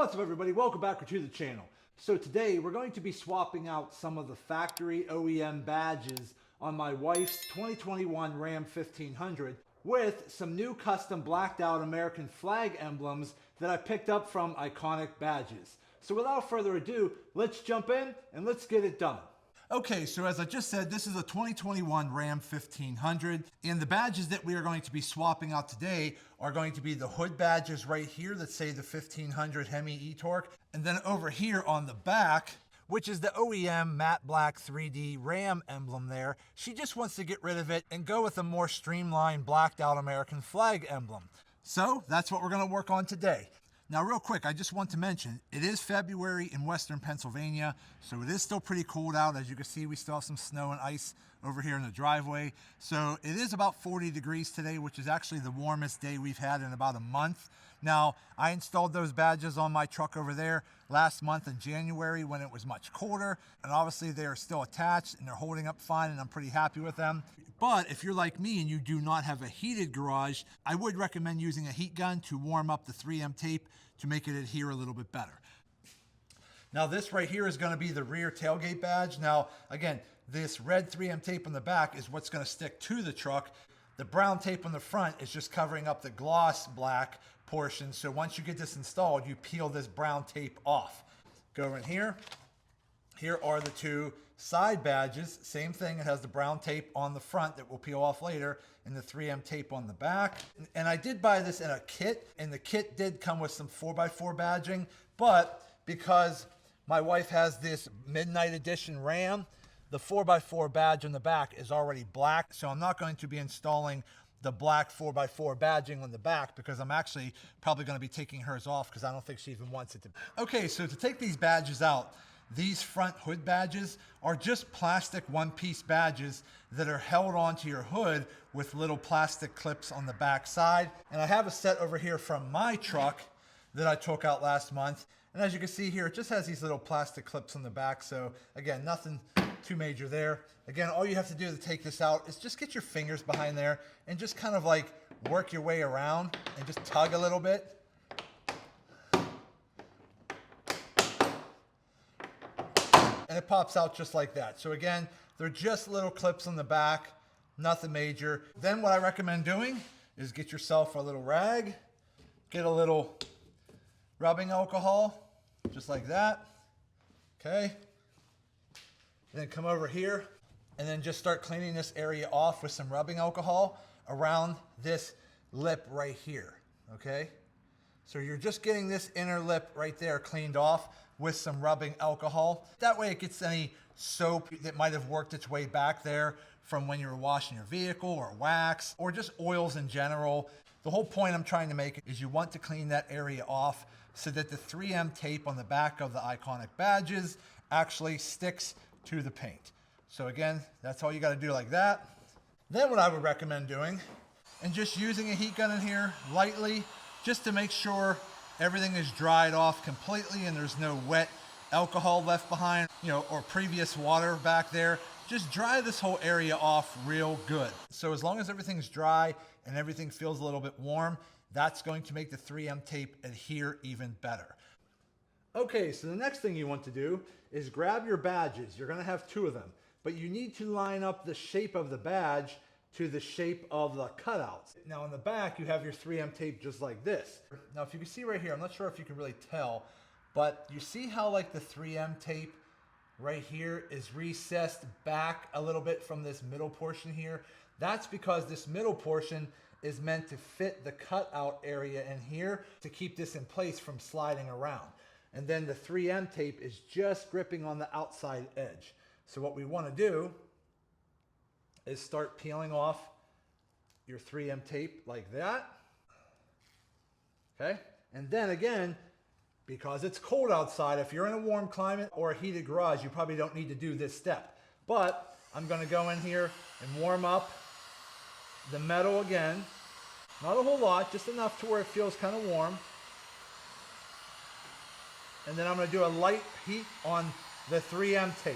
What's up, everybody? Welcome back to the channel. So today we're going to be swapping out some of the factory OEM badges on my wife's 2021 Ram 1500 with some new custom blacked out American flag emblems that I picked up from Ikonic Badges. So without further ado, let's jump in and let's get it done. Okay, so as I just said, this is a 2021 Ram 1500, and the badges that we are going to be swapping out today are going to be the hood badges right here that say the 1500 Hemi E-Torque, and then over here on the back, which is the OEM matte black 3D Ram emblem there. She just wants to get rid of it and go with a more streamlined blacked out American flag emblem. So that's what we're going to work on today. Now, real quick, I just want to mention, it is February in Western Pennsylvania, so it is still pretty cold out. As you can see, we still have some snow and ice over here in the driveway. So it is about 40 degrees today, which is actually the warmest day we've had in about a month. Now, I installed those badges on my truck over there last month in January when it was much colder, and obviously they are still attached and they're holding up fine, and I'm pretty happy with them. But if you're like me and you do not have a heated garage, I would recommend using a heat gun to warm up the 3M tape to make it adhere a little bit better. Now this right here is going to be the rear tailgate badge. Now again, this red 3M tape on the back is what's going to stick to the truck. The brown tape on the front is just covering up the gloss black portion. So once you get this installed, you peel this brown tape off. Go in here. Here are the two side badges. Same thing, it has the brown tape on the front that will peel off later and the 3M tape on the back. And I did buy this in a kit, and the kit did come with some 4x4 badging, but because my wife has this Midnight Edition Ram, the 4x4 badge on the back is already black, so I'm not going to be installing the black 4x4 badging on the back because I'm actually probably going to be taking hers off because I don't think she even wants it to. Okay, so to take these badges out, these front hood badges are just plastic one-piece badges that are held onto your hood with little plastic clips on the back side. And I have a set over here from my truck that I took out last month. And as you can see here, it just has these little plastic clips on the back. So again, nothing too major there. Again, all you have to do to take this out is just get your fingers behind there and just kind of like work your way around and just tug a little bit. And it pops out just like that. So again, they're just little clips on the back, nothing major. Then what I recommend doing is get yourself a little rag, get a little rubbing alcohol, just like that, okay? And then come over here and then just start cleaning this area off with some rubbing alcohol around this lip right here, okay? So you're just getting this inner lip right there cleaned off with some rubbing alcohol. That way it gets any soap that might have worked its way back there from when you were washing your vehicle, or wax, or just oils in general. The whole point I'm trying to make is you want to clean that area off so that the 3M tape on the back of the Ikonic badges actually sticks to the paint. So again, that's all you got to do, like that. Then what I would recommend doing, and just using a heat gun in here lightly, just to make sure everything is dried off completely and there's no wet alcohol left behind, or previous water back there. Just dry this whole area off real good. So as long as everything's dry and everything feels a little bit warm, that's going to make the 3M tape adhere even better. Okay, so the next thing you want to do is grab your badges. You're going to have two of them, but you need to line up the shape of the badge to the shape of the cutouts. Now on the back, you have your 3M tape just like this. Now if you can see right here, I'm not sure if you can really tell, but you see how like the 3M tape right here is recessed back a little bit from this middle portion here? That's because this middle portion is meant to fit the cutout area in here to keep this in place from sliding around. And then the 3M tape is just gripping on the outside edge. So what we want to do is start peeling off your 3M tape like that, okay? And then again, because it's cold outside, if you're in a warm climate or a heated garage, you probably don't need to do this step. But I'm gonna go in here and warm up the metal again. Not a whole lot, just enough to where it feels kind of warm. And then I'm gonna do a light heat on the 3M tape,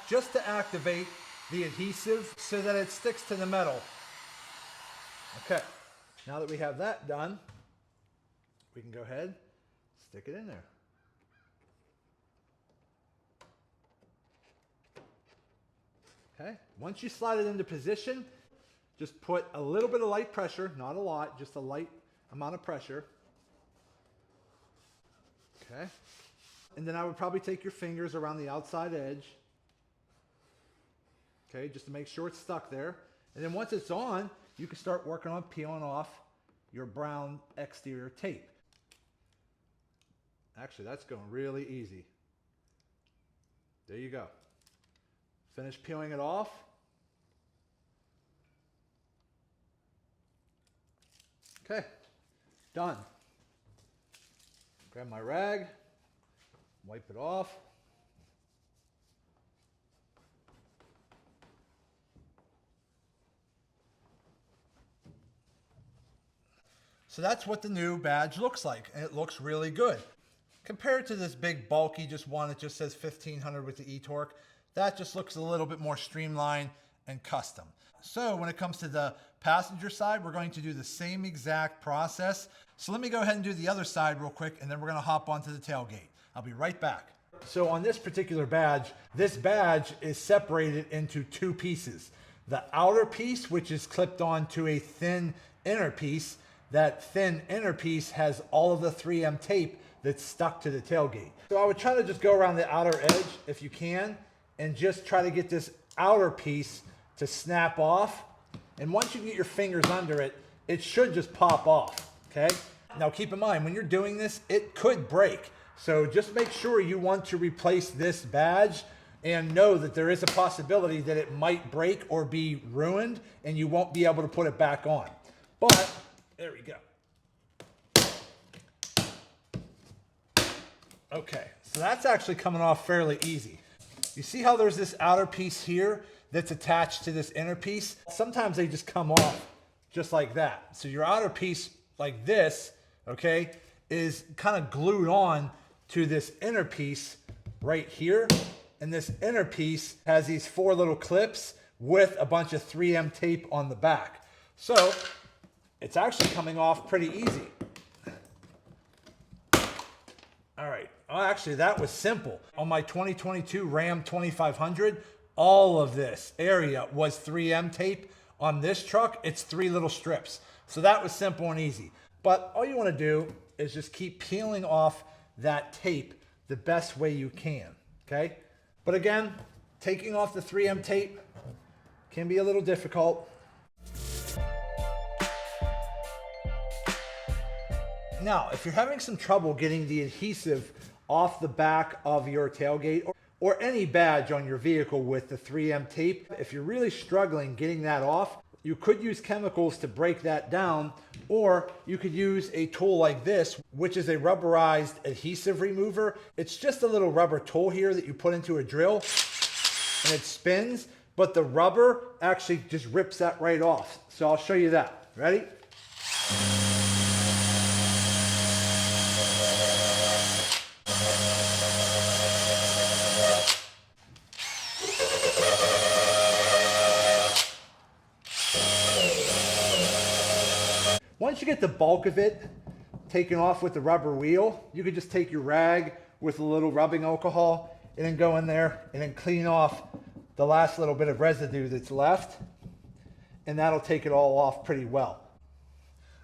just to activate the adhesive so that it sticks to the metal. Okay, now that we have that done, we can go ahead, stick it in there. Okay, once you slide it into position, just put a little bit of light pressure, not a lot, just a light amount of pressure. Okay, and then I would probably take your fingers around the outside edge. Okay, just to make sure it's stuck there. And then once it's on, you can start working on peeling off your brown exterior tape. Actually, that's going really easy. There you go. Finish peeling it off. Okay, done. Grab my rag, wipe it off. So that's what the new badge looks like, and it looks really good. Compared to this big bulky just one that just says 1500 with the e-torque, that just looks a little bit more streamlined and custom. So when it comes to the passenger side, we're going to do the same exact process. So let me go ahead and do the other side real quick, and then we're gonna hop onto the tailgate. I'll be right back. So on this particular badge, this badge is separated into two pieces. The outer piece, which is clipped onto a thin inner piece. That thin inner piece has all of the 3M tape that's stuck to the tailgate. So I would try to just go around the outer edge if you can, and just try to get this outer piece to snap off. And once you get your fingers under it, it should just pop off, okay? Now keep in mind, when you're doing this, it could break. So just make sure you want to replace this badge and know that there is a possibility that it might break or be ruined and you won't be able to put it back on. But there we go. Okay, so that's actually coming off fairly easy. You see how there's this outer piece here that's attached to this inner piece? Sometimes they just come off just like that. So your outer piece like this, okay, is kind of glued on to this inner piece right here. And this inner piece has these 4 little clips with a bunch of 3M tape on the back. So it's actually coming off pretty easy. All right, well, actually that was simple. On my 2022 Ram 2500, all of this area was 3M tape. On this truck, it's 3 little strips. So that was simple and easy. But all you wanna do is just keep peeling off that tape the best way you can, okay? But again, taking off the 3M tape can be a little difficult. Now, if you're having some trouble getting the adhesive off the back of your tailgate or any badge on your vehicle with the 3M tape, if you're really struggling getting that off, you could use chemicals to break that down, or you could use a tool like this, which is a rubberized adhesive remover. It's just a little rubber tool here that you put into a drill and it spins, but the rubber actually just rips that right off. So I'll show you that. Ready? Once you get the bulk of it taken off with the rubber wheel, you could just take your rag with a little rubbing alcohol and then go in there and then clean off the last little bit of residue that's left, and that'll take it all off pretty well.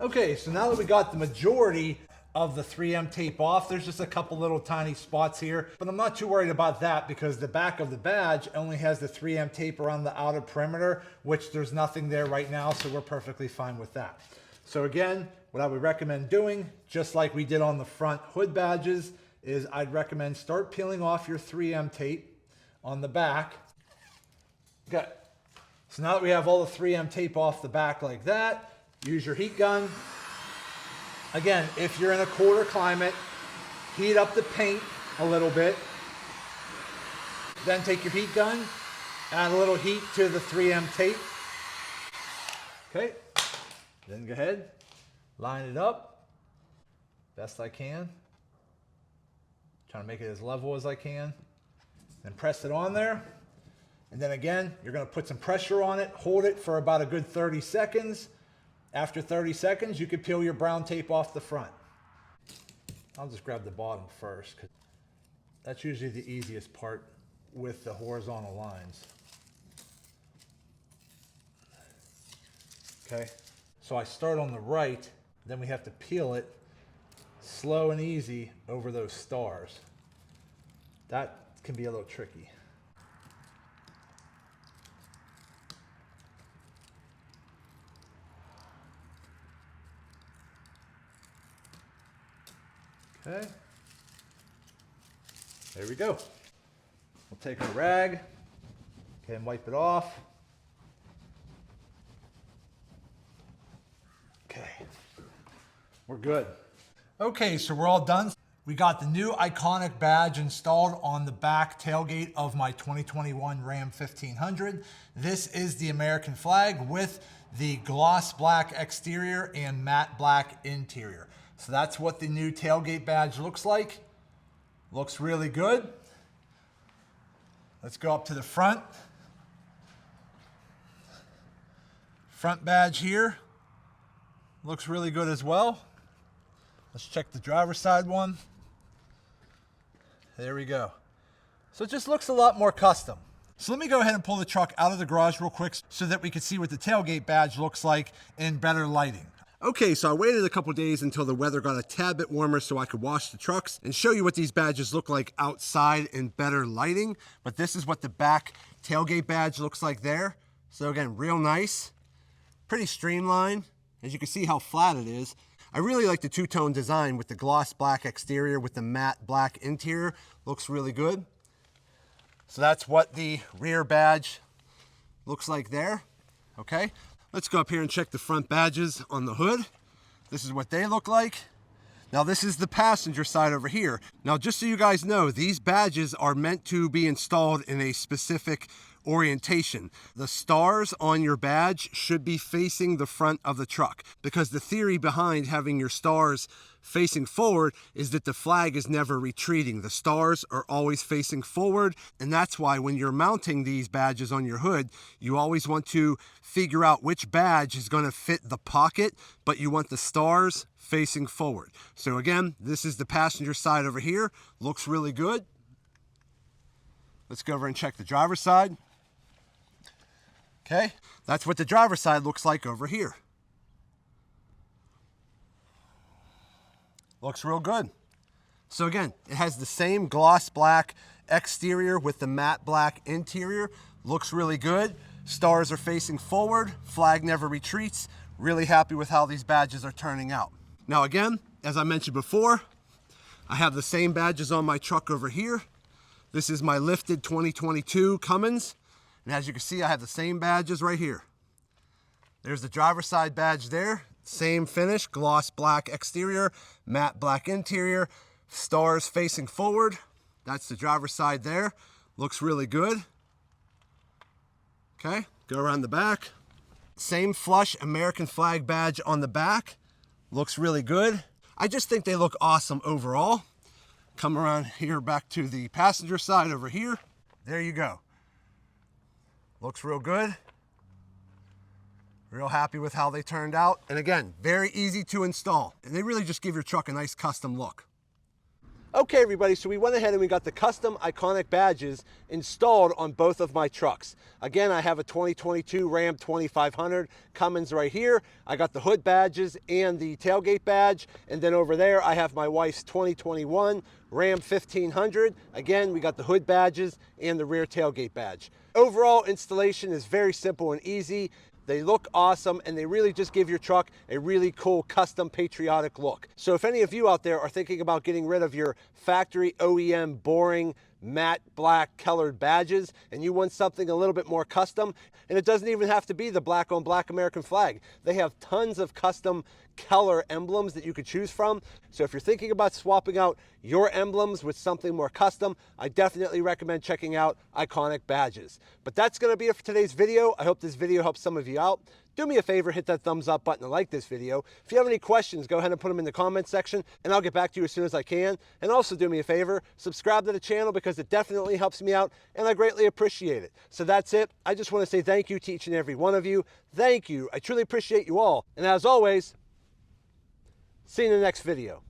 Okay, so now that we got the majority of the 3M tape off, there's just a couple little tiny spots here, but I'm not too worried about that because the back of the badge only has the 3M tape around the outer perimeter, which there's nothing there right now, so we're perfectly fine with that. So again, what I would recommend doing, just like we did on the front hood badges, is I'd recommend start peeling off your 3M tape on the back. Okay, so now that we have all the 3M tape off the back like that, use your heat gun. Again, if you're in a colder climate, heat up the paint a little bit. Then take your heat gun, add a little heat to the 3M tape. Okay. Then go ahead, line it up best I can. Trying to make it as level as I can. Then press it on there. And then again, you're gonna put some pressure on it, hold it for about a good 30 seconds. After 30 seconds, you can peel your brown tape off the front. I'll just grab the bottom first, because that's usually the easiest part with the horizontal lines. Okay, so I start on the right, then we have to peel it slow and easy over those stars. That can be a little tricky. Okay, there we go. We'll take a rag, okay, and wipe it off. Okay, we're good. Okay, so we're all done. We got the new Ikonic badge installed on the back tailgate of my 2021 Ram 1500. This is the American flag with the gloss black exterior and matte black interior. So that's what the new tailgate badge looks like. Looks really good. Let's go up to the front. Front badge here. Looks really good as well. Let's check the driver's side one. There we go. So it just looks a lot more custom. So let me go ahead and pull the truck out of the garage real quick so that we can see what the tailgate badge looks like in better lighting. Okay, so I waited a couple days until the weather got a tad bit warmer so I could wash the trucks and show you what these badges look like outside in better lighting. But this is what the back tailgate badge looks like there. So again, real nice, pretty streamlined. As you can see how flat it is. I really like the two-tone design with the gloss black exterior with the matte black interior. Looks really good. So that's what the rear badge looks like there. Okay, let's go up here and check the front badges on the hood. This is what they look like. Now this is the passenger side over here. Now just so you guys know, these badges are meant to be installed in a specific orientation. The stars on your badge should be facing the front of the truck because the theory behind having your stars facing forward is that the flag is never retreating. The stars are always facing forward, and that's why when you're mounting these badges on your hood, you always want to figure out which badge is going to fit the pocket, but you want the stars facing forward. So again, this is the passenger side over here. Looks really good. Let's go over and check the driver's side. Okay, that's what the driver's side looks like over here. Looks real good. So again, it has the same gloss black exterior with the matte black interior. Looks really good. Stars are facing forward. Flag never retreats. Really happy with how these badges are turning out. Now again, as I mentioned before, I have the same badges on my truck over here. This is my lifted 2022 Cummins. And as you can see, I have the same badges right here. There's the driver's side badge there. Same finish, gloss black exterior, matte black interior, stars facing forward. That's the driver's side there. Looks really good. Okay, go around the back. Same flush American flag badge on the back. Looks really good. I just think they look awesome overall. Come around here back to the passenger side over here. There you go. Looks real good. Real happy with how they turned out. And again, very easy to install. And they really just give your truck a nice custom look. Okay, everybody, so we went ahead and we got the custom Ikonic badges installed on both of my trucks. Again, I have a 2022 Ram 2500 Cummins right here. I got the hood badges and the tailgate badge. And then over there, I have my wife's 2021 Ram 1500. Again, we got the hood badges and the rear tailgate badge. Overall installation is very simple and easy. They look awesome, and they really just give your truck a really cool, custom, patriotic look. So if any of you out there are thinking about getting rid of your factory OEM boring matte black colored badges and you want something a little bit more custom, and it doesn't even have to be the black on black American flag. They have tons of custom color emblems that you could choose from. So if you're thinking about swapping out your emblems with something more custom, I definitely recommend checking out Ikonic Badges. But that's going to be it for today's video. I hope this video helps some of you out. Do me a favor, hit that thumbs up button and like this video. If you have any questions, go ahead and put them in the comment section and I'll get back to you as soon as I can. And also do me a favor, subscribe to the channel because it definitely helps me out and I greatly appreciate it. So that's it. I just want to say thank you to each and every one of you. Thank you. I truly appreciate you all. And as always, see you in the next video.